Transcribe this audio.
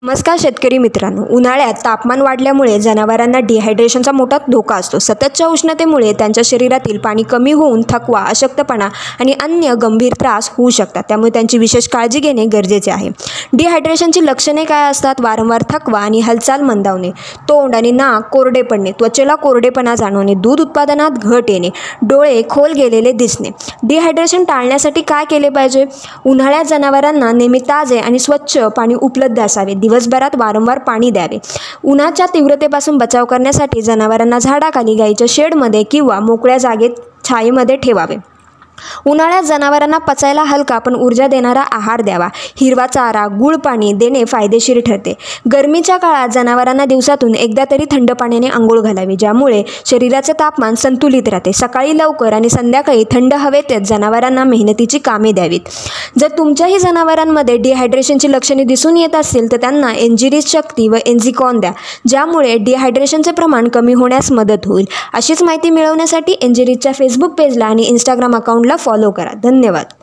नमस्कार शेतकरी मित्रांनो, उन्हाळ्यात तापमान वाढल्यामुळे जनावरांना डिहायड्रेशनचा मोठा धोका असतो। सततच्या उष्णतेमुळे त्यांच्या शरीरातील पाणी कमी होऊन थकवा, अशक्तपणा आणि अन्य गंभीर त्रास होऊ शकतात। त्यामुळे त्यांची विशेष काळजी घेणे गरजेचे आहे। डिहायड्रेशनची लक्षणे काय असतात? वारंवार थकवा आणि हालचाल मंदावणे, तोंड आणि नाक कोरडे पडणे, त्वचेला कोरडेपणा जाणवणे, दूध उत्पादनात घट येणे, डोळे खोल गेलेले दिसणे। डिहायड्रेशन टाळण्यासाठी काय केले पाहिजे? उन्हाळ्यात जनावरांना नेहमी ताजे आणि स्वच्छ पाणी उपलब्ध असावे। दिवसभरात वारंवार पाणी द्यावे। उन्हाच्या तीव्रतेपासून बचाव करण्यासाठी जनावरांना झाडाखाली, गाईच्या शेडमध्ये किंवा मोकळ्या जागेत छायेमध्ये ठेवावे। उन्हाळ्यात जनावरांना पचायला हलका पण ऊर्जा देणारा आहार द्यावा। हिरवा चारा, गुळ पाणी देणे फायदेशीर ठरते। गरमीच्या काळात जनावरांना दिवसातून एकदा तरी थंड पाण्याने अंघोळ घालावी, ज्यामुळे शरीराचे तापमान संतुलित राहते। सकाळी लवकर आणि संध्याकाळी थंड हवेतच जनावरांना मेहनतीची कामे द्यावीत। जर तुमच्याही जनावरांमध्ये डिहायड्रेशनची लक्षणे दिसून येत असतील तर त्यांना एन्जिरीज शक्ती व एन्झिकॉन द्या, ज्यामुळे डिहायड्रेशनचे प्रमाण कमी होण्यास मदत होईल। अशीच माहिती मिळवण्यासाठी एन्जिरीजच्या फेसबुक पेजला आणि इंस्टाग्राम अकाउंटला फॉलो करा। धन्यवाद।